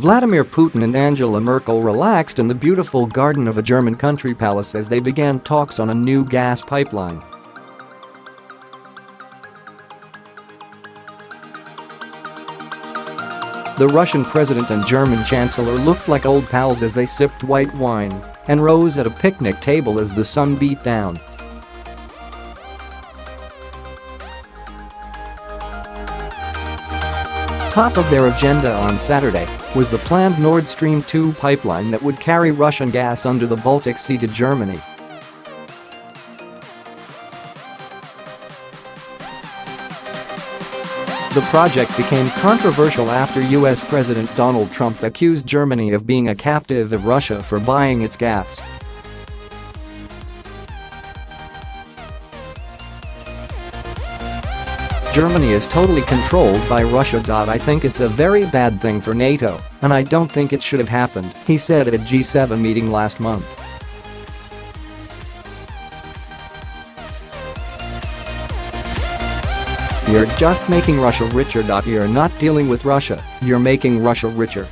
Vladimir Putin and Angela Merkel relaxed in the beautiful garden of a German country palace as they began talks on a new gas pipeline. The Russian president and German chancellor looked like old pals as they sipped white wine and rose at a picnic table as the sun beat down. Top of their agenda on Saturday was the planned Nord Stream 2 pipeline that would carry Russian gas under the Baltic Sea to Germany. The project became controversial after U.S. President Donald Trump accused Germany of being a captive of Russia for buying its gas. Germany is totally controlled by Russia. I think it's a very bad thing for NATO, and I don't think it should have happened, he said at a G7 meeting last month. You're just making Russia richer. You're not dealing with Russia, you're making Russia richer.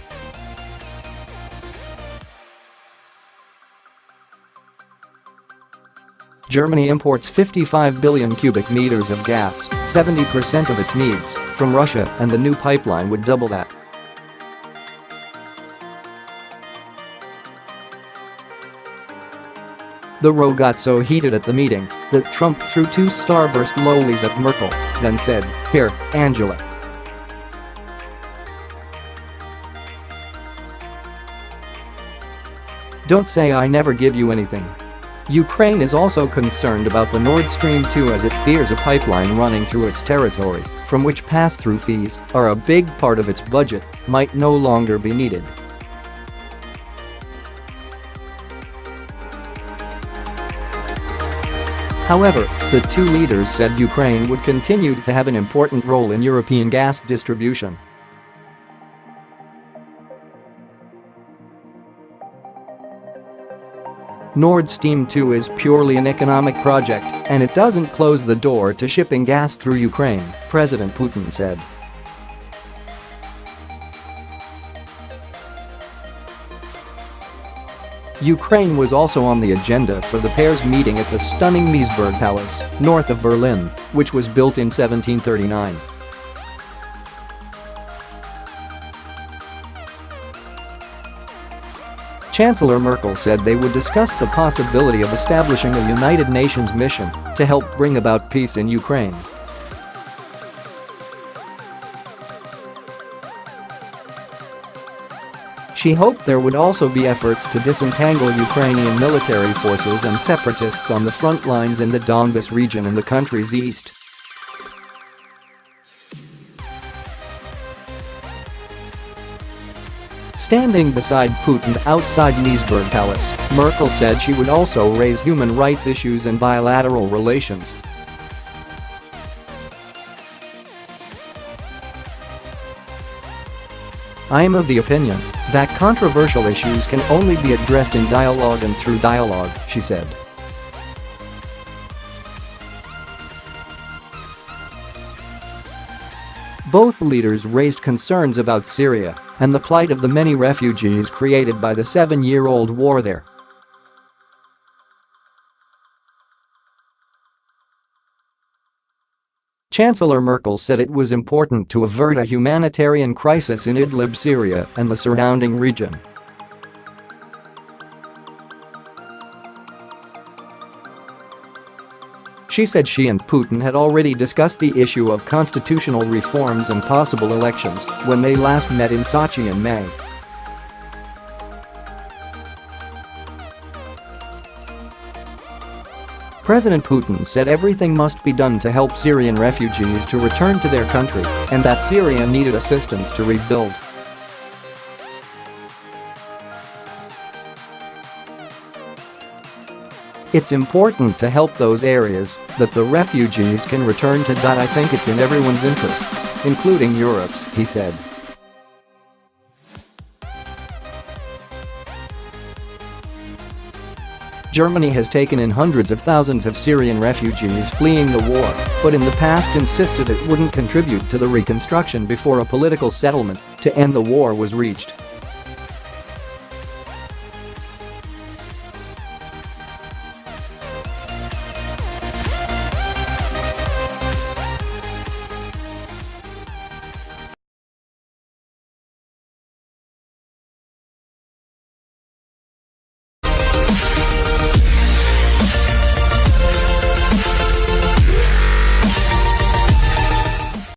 Germany imports 55 billion cubic meters of gas, 70% of its needs, from Russia, and the new pipeline would double that. The row got so heated at the meeting that Trump threw two starburst lollies at Merkel, then said, "Here, Angela." Don't say I never give you anything. Ukraine is also concerned about the Nord Stream 2 as it fears a pipeline running through its territory, from which pass-through fees are a big part of its budget, might no longer be needed. However, the two leaders said Ukraine would continue to have an important role in European gas distribution. Nord Stream 2 is purely an economic project, and it doesn't close the door to shipping gas through Ukraine, President Putin said. Ukraine was also on the agenda for the pair's meeting at the stunning Meseberg Palace, north of Berlin, which was built in 1739. Chancellor Merkel said they would discuss the possibility of establishing a United Nations mission to help bring about peace in Ukraine. She hoped there would also be efforts to disentangle Ukrainian military forces and separatists on the front lines in the Donbas region in the country's east. Standing beside Putin outside Meseberg Palace, Merkel said she would also raise human rights issues and bilateral relations. I am of the opinion that controversial issues can only be addressed in dialogue and through dialogue, she said. Both leaders raised concerns about Syria and the plight of the many refugees created by the 7-year-old war there. Chancellor Merkel said it was important to avert a humanitarian crisis in Idlib, Syria, and the surrounding region. She said she and Putin had already discussed the issue of constitutional reforms and possible elections when they last met in Sochi in May. President Putin said everything must be done to help Syrian refugees to return to their country and that Syria needed assistance to rebuild. It's important to help those areas that the refugees can return to. I think it's in everyone's interests, including Europe's, he said. Germany has taken in hundreds of thousands of Syrian refugees fleeing the war, but in the past insisted it wouldn't contribute to the reconstruction before a political settlement to end the war was reached.